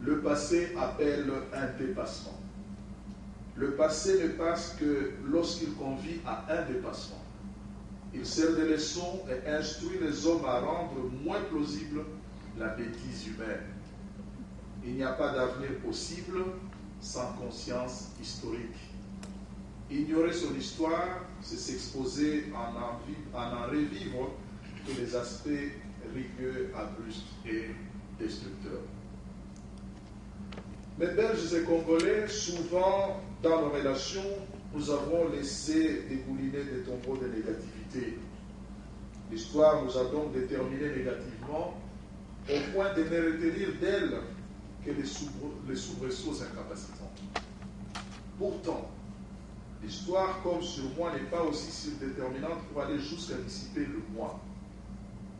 Le passé appelle un dépassement. Le passé ne passe que lorsqu'il convie à un dépassement. Il sert de leçon et instruit les hommes à rendre moins plausible la bêtise humaine. Il n'y a pas d'avenir possible sans conscience historique. Ignorer son histoire, c'est s'exposer à en revivre tous les aspects rigueux, abrupts et destructeurs. Mais Belges et Congolais, souvent dans nos relations, nous avons laissé dégouliner des tombeaux de négativité. L'histoire nous a donc déterminés négativement au point de ne retenir d'elle que les soubresauts incapacitants. Pourtant, l'histoire comme sur moi n'est pas aussi surdéterminante pour aller jusqu'à dissiper le moi.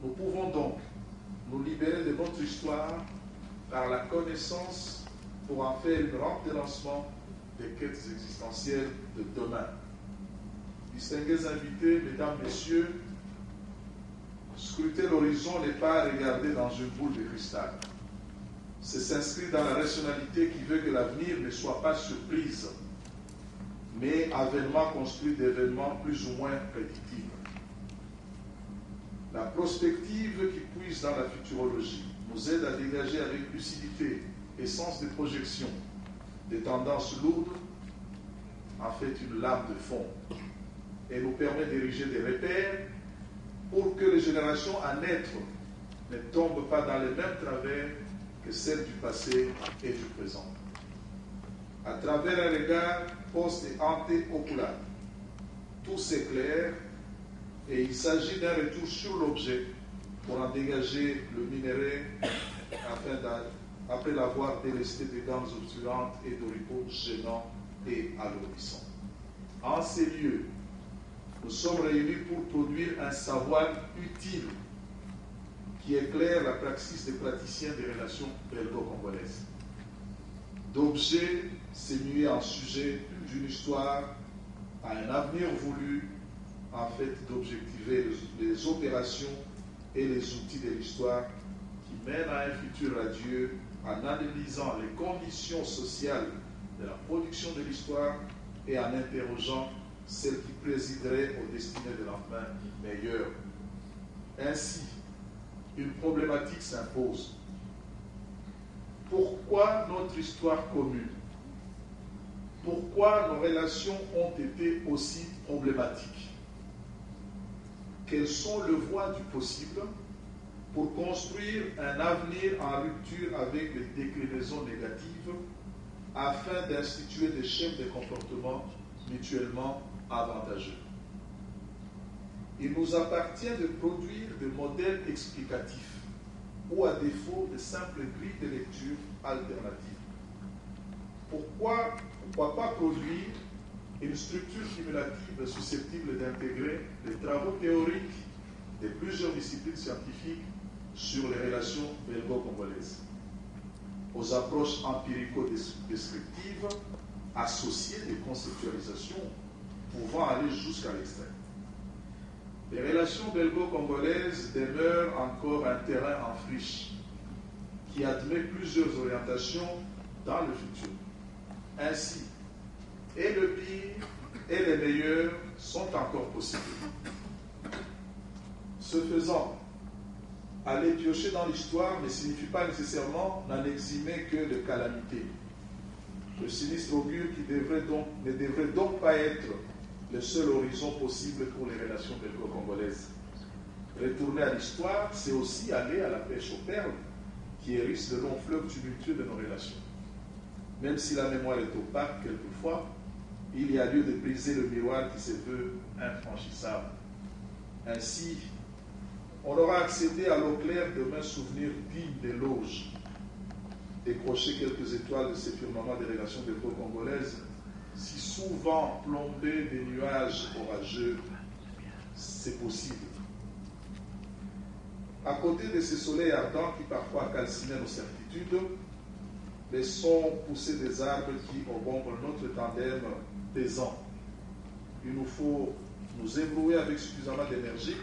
Nous pouvons donc nous libérer de notre histoire par la connaissance pour en faire une rampe de lancement des quêtes existentielles de demain. Distingués invités, mesdames, messieurs, scruter l'horizon n'est pas regarder dans une boule de cristal. C'est s'inscrire dans la rationalité qui veut que l'avenir ne soit pas surprise, mais avènement construit d'événements plus ou moins prédictibles. La prospective qui puise dans la futurologie nous aide à dégager avec lucidité et sens de projection des tendances lourdes, en fait une lame de fond, et nous permet d'ériger des repères pour que les générations à naître ne tombent pas dans les mêmes travers que celles du passé et du présent. À travers un regard post et ante-oculaire, tout s'éclaire et il s'agit d'un retour sur l'objet pour en dégager le minerai après l'avoir délesté de gammes obturantes et d'oripeaux gênants et alourdissants. En ces lieux, nous sommes réunis pour produire un savoir utile qui éclaire la praxis des praticiens des relations belgo-congolaises. D'objet, c'est muer en sujet d'une histoire à un avenir voulu, en fait d'objectiver les opérations et les outils de l'histoire qui mènent à un futur radieux en analysant les conditions sociales de la production de l'histoire et en interrogeant celles qui présideraient aux destinées de l'enfant meilleur. Ainsi, une problématique s'impose. Pourquoi notre histoire commune? Pourquoi nos relations ont été aussi problématiques? Quelles sont les voies du possible pour construire un avenir en rupture avec les déclinaisons négatives afin d'instituer des schèmes de comportement mutuellement avantageux? Il nous appartient de produire des modèles explicatifs ou à défaut de simples grilles de lecture alternatives. Pourquoi pas produire une structure cumulative susceptible d'intégrer les travaux théoriques de plusieurs disciplines scientifiques sur les relations belgo-congolaises, aux approches empirico-descriptives associées des conceptualisations pouvant aller jusqu'à l'extrême. Les relations belgo-congolaises demeurent encore un terrain en friche qui admet plusieurs orientations dans le futur. Ainsi, et le pire et les meilleurs sont encore possibles. Ce faisant, aller piocher dans l'histoire ne signifie pas nécessairement n'en eximer que de calamités. Le sinistre augure qui ne devrait donc pas être le seul horizon possible pour les relations belgo-congolaises. Retourner à l'histoire, c'est aussi aller à la pêche aux perles qui hérissent le long fleuve tumultueux de nos relations. Même si la mémoire est opaque quelquefois, il y a lieu de briser le miroir qui se veut infranchissable. Ainsi, on aura accédé à l'eau claire de mains souvenirs dignes d'éloges. Décrocher quelques étoiles de ces firmaments des relations belgo-congolaises, si souvent plombés des nuages orageux, c'est possible. À côté de ces soleils ardents qui parfois calcinaient nos certitudes, laissons pousser des arbres qui obombrent notre tandem pesant. Il nous faut nous ébrouer avec suffisamment d'énergie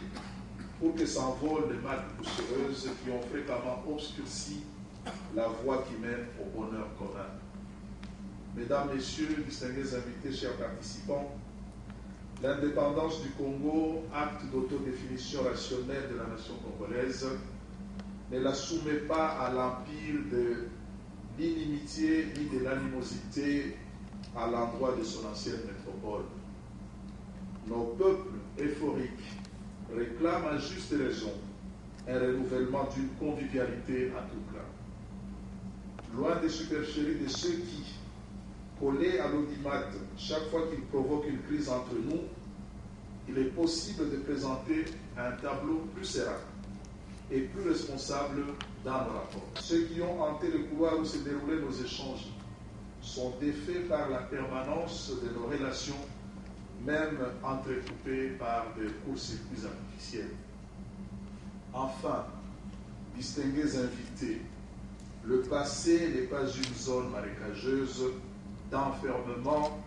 pour que s'envolent les marques poussiéreuses qui ont fréquemment obscurci la voie qui mène au bonheur commun. Mesdames, Messieurs, distingués invités, chers participants, l'indépendance du Congo, acte d'autodéfinition rationnelle de la nation congolaise, ne la soumet pas à l'empire de l'inimitié ni de l'animosité à l'endroit de son ancienne métropole. Nos peuples euphoriques réclament à juste raison un renouvellement d'une convivialité à tout clan. Loin des supercheries de ceux qui, collés à l'audimat chaque fois qu'ils provoquent une crise entre nous, il est possible de présenter un tableau plus serein et plus responsable dans nos rapports. Ceux qui ont hanté le couloir où se déroulaient nos échanges sont défaits par la permanence de nos relations, même entrecoupées par des courts-circuits artificiels. Enfin, distingués invités, le passé n'est pas une zone marécageuse d'enfermement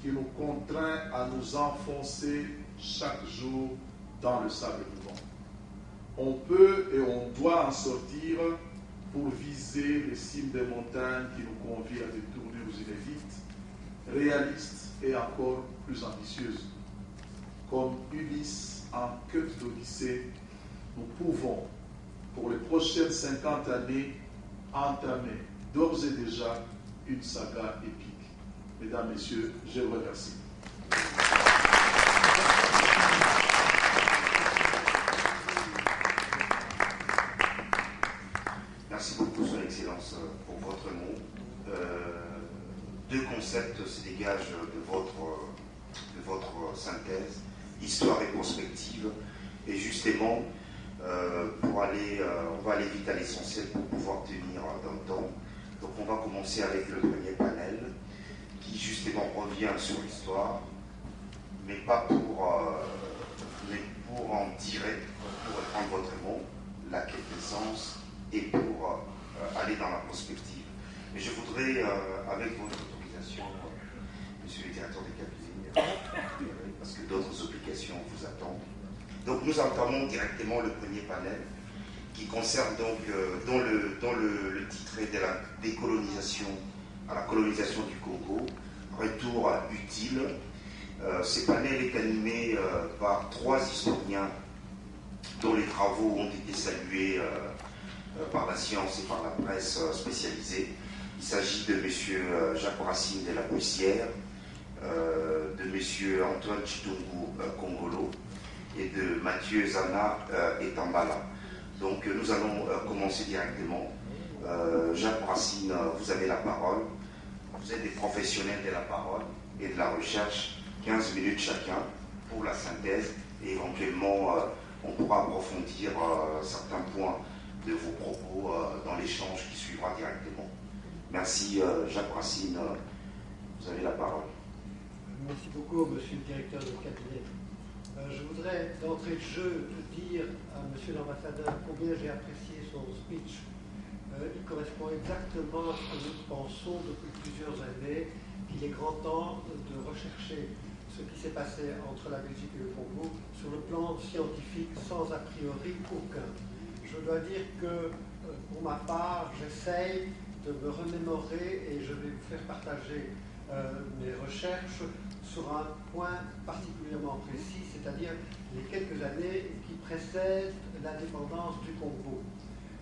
qui nous contraint à nous enfoncer chaque jour dans le sable mouvant. On peut et on doit en sortir pour viser les cimes des montagnes qui nous convient à des tournures inédites, réalistes et encore plus ambitieuses. Comme Ulysse en queue d'Odyssée, nous pouvons, pour les prochaines 50 années, entamer d'ores et déjà une saga épique. Mesdames, Messieurs, je vous remercie. Merci beaucoup, Son Excellence, pour votre mot. Deux concepts se dégagent de votre synthèse, histoire et prospective. Et justement, on va aller vite à l'essentiel pour pouvoir tenir dans le temps. Donc on va commencer avec le premier panel, qui justement revient sur l'histoire, mais pas pour en tirer, pour reprendre votre mot, la quintessence, et pour aller dans la prospective. Mais je voudrais, avec votre autorisation, monsieur le directeur des cabinets, parce que d'autres obligations vous attendent. Donc nous entamons directement le premier panel, qui concerne donc, dont le titre est de la décolonisation à la colonisation du Congo, retour utile. Ce panel est animé par trois historiens dont les travaux ont été salués par la science et par la presse spécialisée. Il s'agit de M. Jacques Racine de la Bussière, de M. Antoine Chitungu Kongolo et de Mathieu Zana Etambala. Donc nous allons commencer directement. Jacques Racine, vous avez la parole. Vous êtes des professionnels de la parole et de la recherche, 15 minutes chacun pour la synthèse, et éventuellement on pourra approfondir certains points de vos propos dans l'échange qui suivra directement. Merci Jacques Racine, vous avez la parole. Merci beaucoup, monsieur le directeur de cabinet. Je voudrais d'entrée de jeu dire à monsieur l'ambassadeur combien j'ai apprécié son speech. Il correspond exactement à ce que nous pensons depuis plusieurs années, qu'il est grand temps de rechercher ce qui s'est passé entre la Belgique et le Congo sur le plan scientifique sans a priori aucun. Je dois dire que pour ma part, j'essaye de me remémorer et je vais vous faire partager mes recherches sur un point particulièrement précis, c'est-à-dire les quelques années qui précèdent l'indépendance du Congo.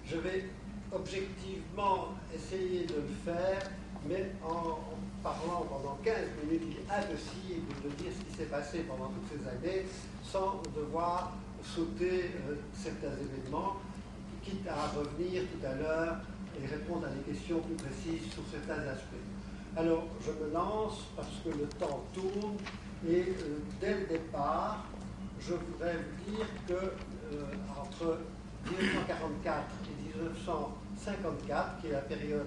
Je vais objectivement essayer de le faire, mais en parlant pendant 15 minutes, il est impossible de dire ce qui s'est passé pendant toutes ces années sans devoir sauter certains événements, quitte à revenir tout à l'heure et répondre à des questions plus précises sur certains aspects. Alors, je me lance parce que le temps tourne et dès le départ, je voudrais vous dire que entre 1944 et 1954, qui est la période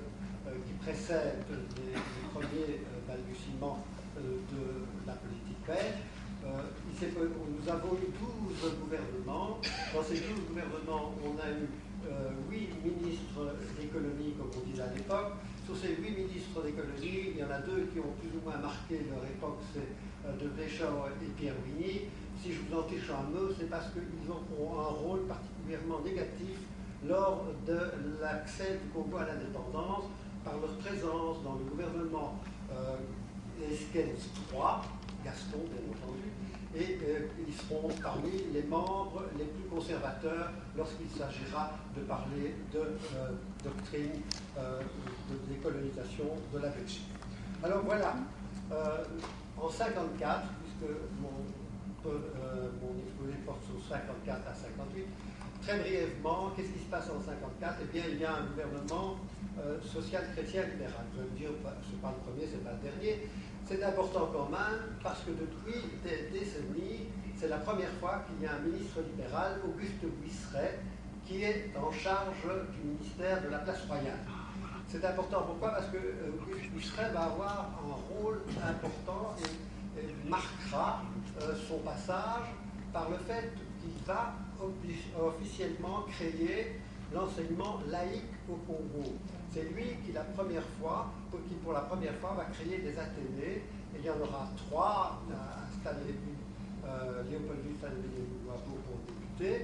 qui précède les premiers balbutiements de la politique belge, nous avons eu 12 gouvernements. Dans ces 12 gouvernements, on a eu 8 ministres des colonies, comme on disait à l'époque. Sur ces 8 ministres des colonies, il y en a 2 qui ont plus ou moins marqué leur époque, c'est de Deschamps et Pierre Vigny. Si je vous en tiche un mot, c'est parce qu'ils ont un rôle particulièrement négatif lors de l'accès du Congo à l'indépendance par leur présence dans le gouvernement Esquens III, Gaston bien entendu, et ils seront parmi les membres les plus conservateurs lorsqu'il s'agira de parler de doctrine de décolonisation de la Belgique. Alors voilà, en 1954, puisque mon exposé porte sur 54 à 58, très brièvement, qu'est-ce qui se passe en 1954? Eh bien, il y a un gouvernement social-chrétien libéral. Je vais me dire, ce n'est pas le premier, ce n'est pas le dernier. C'est important quand même parce que depuis des décennies, c'est la première fois qu'il y a un ministre libéral, Auguste Buisseret, qui est en charge du ministère de la Place Royale. C'est important, pourquoi? Parce que Auguste Buisseret va avoir un rôle important et marquera son passage par le fait qu'il va officiellement créer l'enseignement laïque au Congo. C'est lui qui, pour la première fois, va créer des athénés. Et il y en aura 3 à Léopoldville, Stanleyville et Louisbourg pour débuter.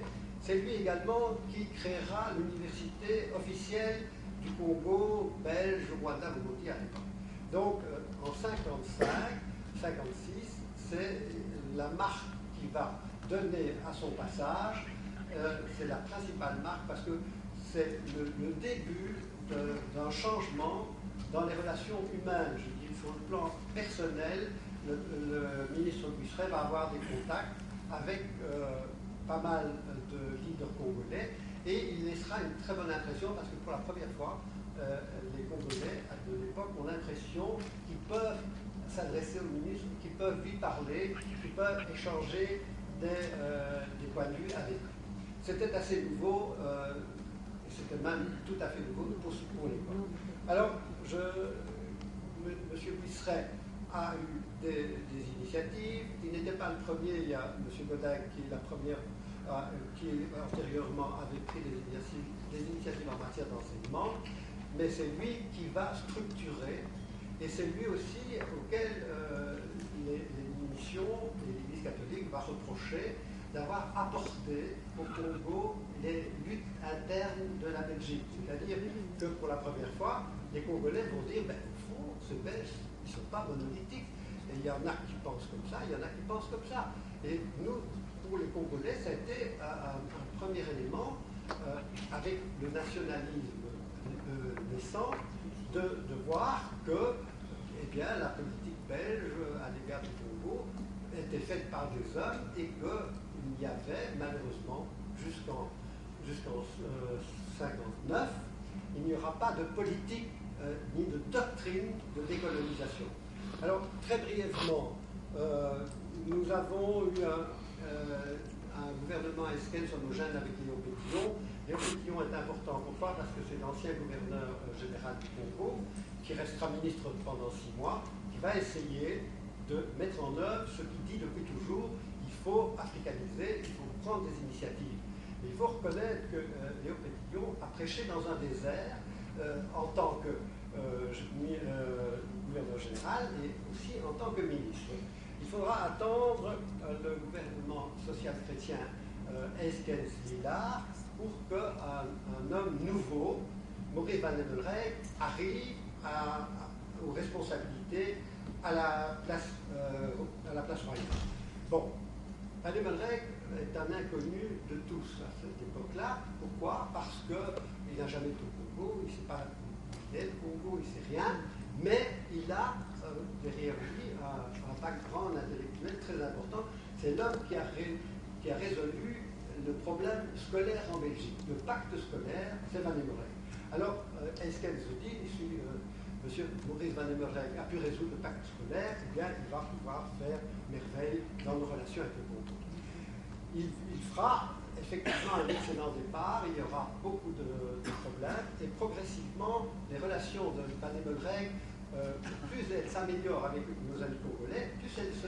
C'est lui également qui créera l'université officielle du Congo, belge, Rwanda, Burundi à l'époque. Donc, en 1955, 1956, c'est la marque qui va donner à son passage. C'est la principale marque parce que c'est le début d'un changement dans les relations humaines. Je dis, sur le plan personnel, le ministre Buisseret va avoir des contacts avec pas mal de leaders congolais et il laissera une très bonne impression parce que pour la première fois, les Congolais de l'époque ont l'impression qu'ils peuvent s'adresser au ministre, qu'ils peuvent lui parler, qu'ils peuvent échanger des points de vue avec lui. C'était assez nouveau, c'était même tout à fait nouveau pour l'époque. Alors, M. Buisseret a eu des initiatives. Il n'était pas le premier, il y a M. Godin qui est la première, qui antérieurement avait pris des initiatives en matière d'enseignement, mais c'est lui qui va structurer, et c'est lui aussi auquel les missions et l'Église catholique va reprocher d'avoir apporté au Congo les luttes internes de la Belgique. C'est-à-dire que pour la première fois, les Congolais vont dire, ben, au fond, ces Belges, ils ne sont pas monolithiques. Et il y en a qui pensent comme ça, il y en a qui pensent comme ça. Et nous, pour les Congolais, ça a été un premier élément, avec le nationalisme naissant, de voir que eh bien, la politique belge à l'égard du Congo était faite par des hommes et qu'il y avait, malheureusement, jusqu'en 1959, il n'y aura pas de politique ni de doctrine de décolonisation. Alors, très brièvement, nous avons eu un gouvernement esquens homogène avec Léon Pétillon. Léon Pétillon est important. Pourquoi? Parce que c'est l'ancien gouverneur général du Congo, qui restera ministre pendant 6 mois, qui va essayer de mettre en œuvre ce qu'il dit depuis toujours: il faut africaniser, il faut prendre des initiatives. Mais il faut reconnaître que Léon Pétillon a prêché dans un désert en tant que gouverneur général et aussi en tant que ministre. Il faudra attendre le gouvernement social-chrétien Esquens-Lillard pour qu'un homme nouveau, Maurice Van Emmelreg, arrive aux responsabilités à la place royale. Bon, Van Emmelreg est un inconnu de tous à cette époque-là. Pourquoi? Parce qu'il n'a jamais été au Congo, il ne sait pas qui est le Congo, il ne sait rien, mais il a derrière lui un background intellectuel très important. C'est l'homme qui a résolu le problème scolaire en Belgique. Le pacte scolaire, c'est Van Emmelreg. Alors, Esquens se dit, si M. Maurice Van Emmelreg a pu résoudre le pacte scolaire, eh bien, il va pouvoir faire merveille dans nos relations avec le Congo. Il fera effectivement un excellent départ, il y aura beaucoup de problèmes, et progressivement, les relations de Van Emmelreg, plus elles s'améliorent avec nos amis congolais, plus elles se